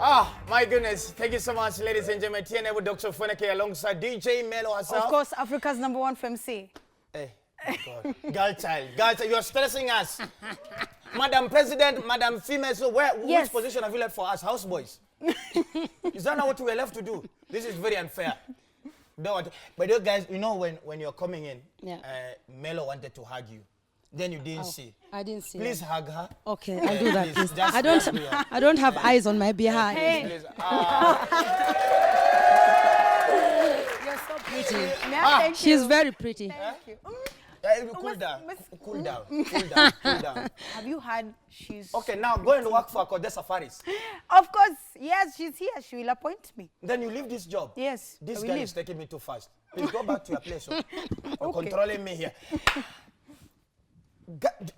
My goodness. Thank you so much, ladies and gentlemen. TNA with Dr. Foneke alongside DJ Melo herself. Of course, Africa's #1 FMC. Hey, God. Girl child, you're stressing us. Madam President, Madam Female, so which position have you left for us, houseboys? Is that not what we were left to do? This is very unfair. But you guys, you know when you're coming in, Melo wanted to hug you. Then you didn't see. I didn't see. Please hug her. Okay, I'll do that. Please. I don't have eyes on my behind. Hey. Please. You're so pretty. She's very pretty. Thank you. Cool down. Cool down. Have you heard she's... Okay, now go and work for Akothe Safaris. Of course, yes, she's here. She will appoint me. Then you leave this job. Yes. This girl is taking me too fast. Please go back to your place. You're controlling me here.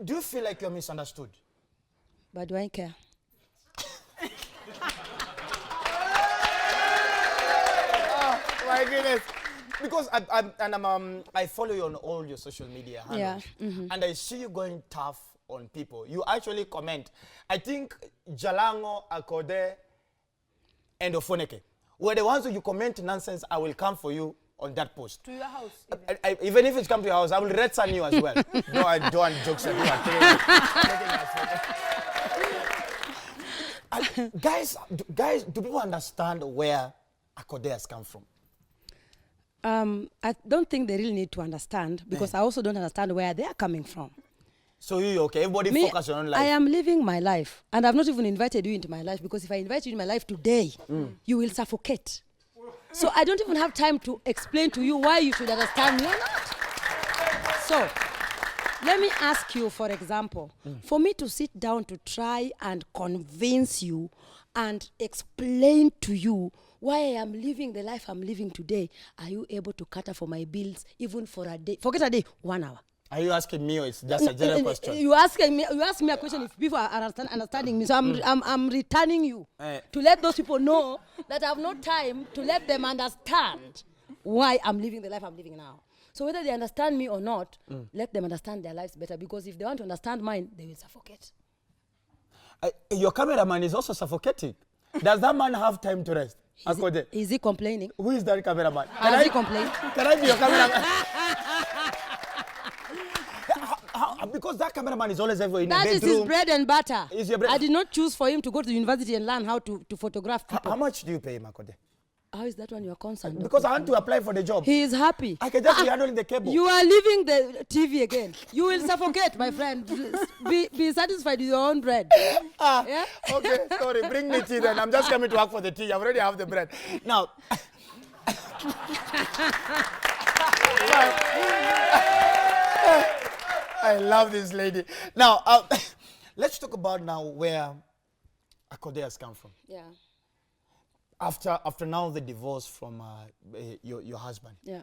Do you feel like you're misunderstood? But do I care? Oh, my goodness. Because I follow you on all your social media handles. Yeah. Mm-hmm. And I see you going tough on people. You actually comment. I think Jalango, Akothe, and Ofoneke were the ones who you comment nonsense. I will come for you on that post. To your house. Even if it's come to your house, I will red sun you as well. Don't jokes at you. Guys, do people understand where Akothe has come from? I don't think they really need to understand because I also don't understand where they are coming from. So you okay? Everybody focus on your own life. I am living my life, and I've not even invited you into my life because if I invite you in my life today, you will suffocate. So I don't even have time to explain to you why you should understand me or not. So let me ask you, for example, for me to sit down to try and convince you and explain to you why I am living the life I'm living today, are you able to cater for my bills even for a day? Forget a day, 1 hour. Are you asking me or it's just a general question? You ask me a question if people are understanding me. So I'm returning you to let those people know that I have no time to let them understand why I'm living the life I'm living now. So whether they understand me or not, let them understand their lives better because if they want to understand mine, they will suffocate. Your cameraman is also suffocating. Does that man have time to rest? Is he complaining? Who is that cameraman? Has he complained? Can I be your cameraman? Because that cameraman is always ever in the bedroom. That is his bread and butter. Is your bread? I did not choose for him to go to university and learn how to photograph people. How much do you pay him, Akothe? How is that one you are concerned? Because I want to apply for the job. He is happy. I can just be handling the cable. You are leaving the TV again. You will suffocate, my friend. Be satisfied with your own bread. Yeah? Okay, sorry. Bring me tea then. I'm just coming to work for the tea. I already have the bread. Now. I love this lady. Now, let's talk about now where Akothe has come from. Yeah. After now the divorce from your husband. Yeah.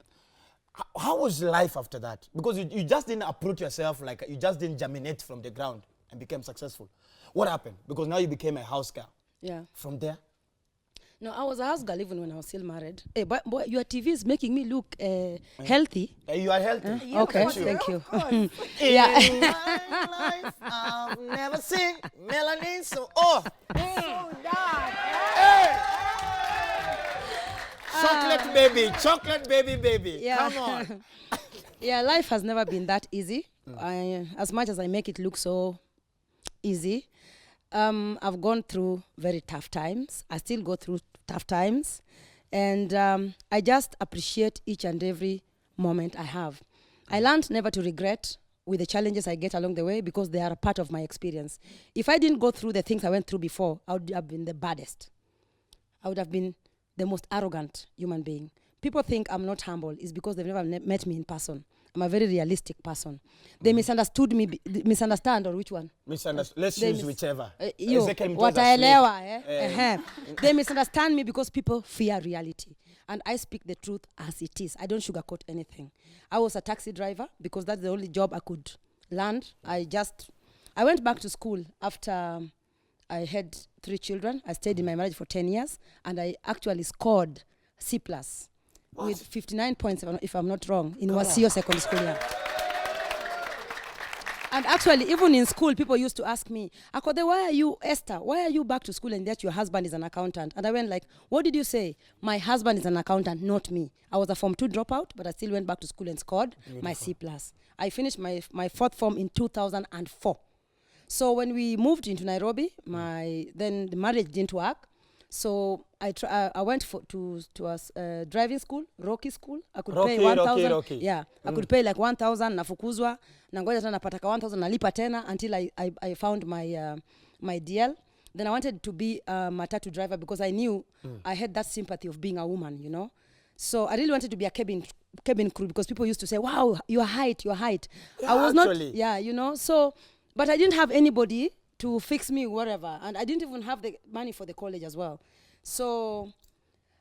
How was life after that? Because you just didn't uproot yourself, like you just didn't germinate from the ground and became successful. What happened? Because now you became a house girl. Yeah. From there? No, I was a house girl even when I was still married. Hey, but your TV is making me look healthy. You are healthy. Okay, thank you. In my life, I've never seen melanin so off. So dark. Hey! Chocolate baby. Yeah. Come on. Yeah, life has never been that easy. As much as I make it look so easy, I've gone through very tough times. I still go through tough times. And I just appreciate each and every moment I have. I learned never to regret with the challenges I get along the way because they are a part of my experience. If I didn't go through the things I went through before, I would have been the baddest. I would have been the most arrogant human being. People think I'm not humble. It's because they've never met me in person. I'm a very realistic person. They misunderstood me, misunderstand or which one? Misunderstood. Let's use whichever. Wataelewa. They misunderstand me because people fear reality. And I speak the truth as it is. I don't sugarcoat anything. I was a taxi driver because that's the only job I could land. I went back to school after I had 3 children. I stayed in my marriage for 10 years. And I actually scored C+ with 59 points, if I'm not wrong, in Wasio secondary school year. And actually, even in school, people used to ask me, Akothe, why are you, Esther, why are you back to school and yet your husband is an accountant? And I went like, what did you say? My husband is an accountant, not me. I was a Form 2 dropout, but I still went back to school and scored my C+. I finished my fourth form in 2004. So when we moved into Nairobi, then the marriage didn't work. So I went to a driving school, Rocky school. I could pay 1,000. Rocky. Yeah, I could pay like 1,000, nafukuzwa, nangoja tena napata 1,000, nalipa tena until I found my DL. Then I wanted to be a matatu driver because I knew I had that sympathy of being a woman, you know. So I really wanted to be a cabin crew because people used to say, wow, your height. Yeah, I was actually. not, yeah, you know. So, but I didn't have anybody to fix me whatever, and I didn't even have the money for the college as well. So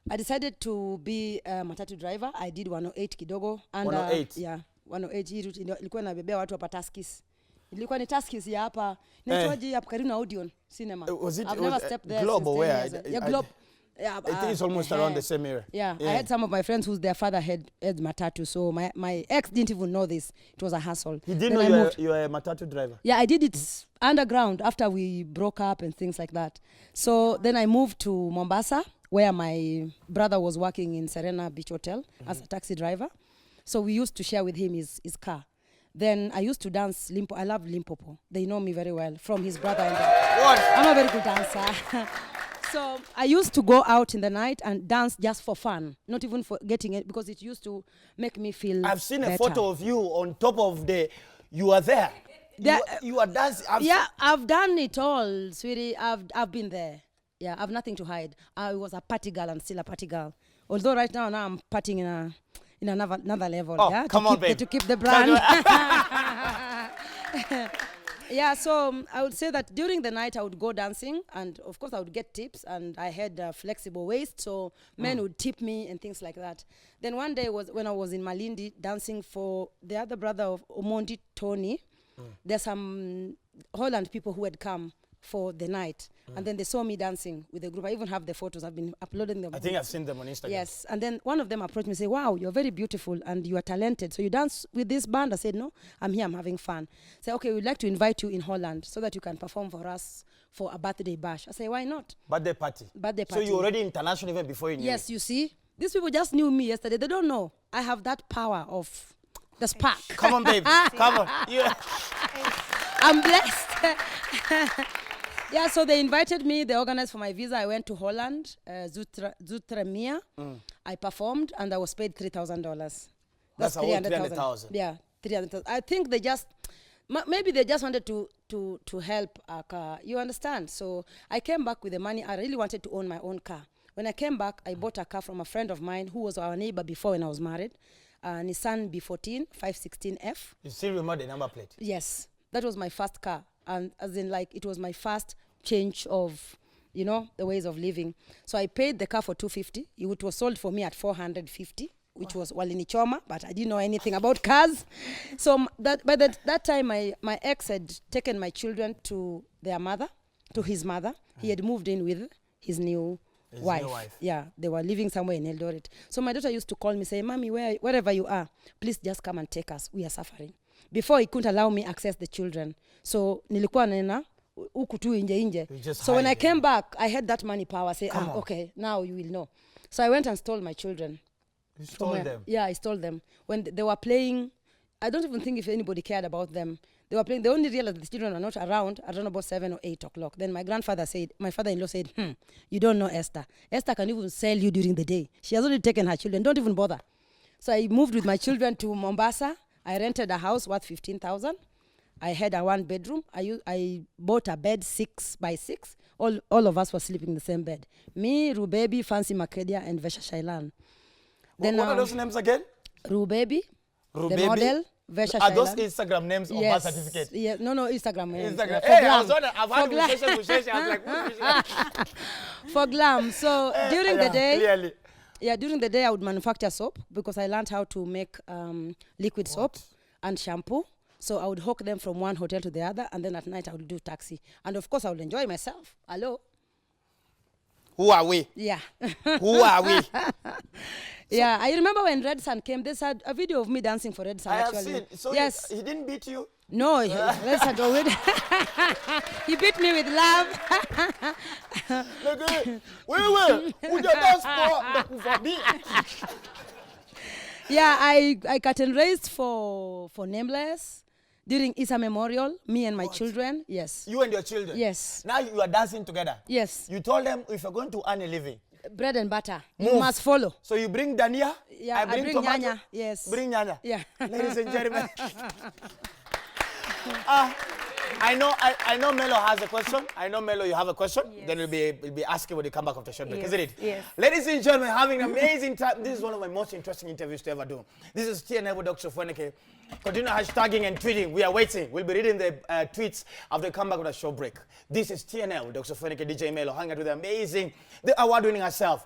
I decided to be a matatu driver. I did 108 kidogo. And 108? Yeah, 108 hii route ilikuwa inabebea watu hapa Tuskys. Ilikuwa ni Tuskys ya hapa. Inaitwaje hapa karibu na Odeon Cinema. I've never stepped there. Globe or where? Yeah, Globe. Yeah, I think it's almost around the same area. Yeah, I had some of my friends whose their father had matatu. So my ex didn't even know this. It was a hassle. He didn't know you were a matatu driver? Yeah, I did it underground after we broke up and things like that. So then I moved to Mombasa, where my brother was working in Serena Beach Hotel as a taxi driver. So we used to share with him his car. Then I used to dance Limpo. I love Limpopo. They know me very well from his brother. I'm a very good dancer. So I used to go out in the night and dance just for fun, not even for getting it, because it used to make me feel I've seen better. A photo of you on top of you are there. You are dancing. I've done it all, sweetie. I've been there. Yeah, I've nothing to hide. I was a party girl and still a party girl. Although right now I'm partying in another level. Oh, yeah, come on, babe. To keep the brand. Yeah, so I would say that during the night I would go dancing, and of course I would get tips, and I had a flexible waist, so men would tip me and things like that. Then one day was when I was in Malindi dancing for the other brother of Omondi, Tony. There's some Holland people who had come for the night, and then they saw me dancing with the group. I even have the photos. I've been uploading them. I think I've seen them on Instagram. Yes, and then one of them approached me and said, wow, you're very beautiful and you are talented. So you dance with this band? I said, no, I'm here, I'm having fun. Say, okay, we'd like to invite you in Holland so that you can perform for us for a birthday bash. I say, why not? Birthday party. Birthday party. So you're already international even before you knew. Yes, you see, these people just knew me yesterday. They don't know. I have that power of the spark. Come on, babe. Come on. Yeah. I'm blessed. Yeah, so they invited me. They organized for my visa. I went to Holland, Zoetermeer. I performed, and I was paid $3,000. That's $300,000. Yeah, $300,000. I think they just, maybe they just wanted to help our car. You understand? So I came back with the money. I really wanted to own my own car. When I came back, I bought a car from a friend of mine who was our neighbor before when I was married. Nissan B14 516F. You still remember the number plate? Yes, that was my first car. And as in, like, it was my first change of, you know, the ways of living. So I paid the car for $250. It was sold for me at $450, which was walini choma, but I didn't know anything about cars. So by that time, my ex had taken my children to their mother, to his mother. He had moved in with his new wife. Yeah, they were living somewhere in Eldoret. So my daughter used to call me, say, Mommy, wherever you are, please just come and take us. We are suffering. Before, he couldn't allow me access the children. So nilikuwa nena huku tu inje. So when I came back, I had that money power. Say, okay, now you will know. So I went and stole my children. You stole them? Yeah, I stole them. When they were playing, I don't even think if anybody cared about them. They were playing. They only realized that the children were not around around about 7 or 8 o'clock. Then my father-in-law said, you don't know Esther. Esther can even sell you during the day. She has already taken her children. Don't even bother. So I moved with my children to Mombasa. I rented a house worth $15,000. I had a 1-bedroom. I bought a bed 6 by 6. All of us were sleeping in the same bed. Me, Rubebi, Fancy Makedia, and Vesha Shailan. What are those names again? Rubebi, the model. Vesha Are Shailan. those Instagram names on birth certificate? Yeah, no, Instagram names. Instagram. For Hey, glam. I was on I was like, who's For glam. So during the day, clearly. Yeah, during the day I would manufacture soap because I learned how to make liquid soap and shampoo. So I would hawk them from one hotel to the other, and then at night I would do taxi. And of course I would enjoy myself. Hello? Who are we? Yeah. Who are we? Yeah, I remember when Red Sun came, they had a video of me dancing for Red Sun I have actually. seen. So yes. he didn't beat you? No, let's not go with He beat me with love. Yeah, I cut and raised for Nameless during Isa Memorial, me and my children. Yes. You and your children? Yes. Now you are dancing together? Yes. You told them if you're going to earn a living, bread and butter. Move. You must follow. So you bring Dania? Yeah, I bring tomato. Nyanya. Yes. Bring Nyanya. Yeah. Ladies and gentlemen. I know Melo has a question. I know Melo, you have a question. Yes. Then we'll be asking when you come back after short break, Yes. isn't it? Yes. Ladies and gentlemen, having an amazing time. This is one of my most interesting interviews to ever do. This is TNL with Dr. Foneke. Continue hashtagging and tweeting. We are waiting. We'll be reading the tweets after we come back with a short break. This is TNL with Dr. Foneke, DJ Melo, hanging out with the award-winning herself,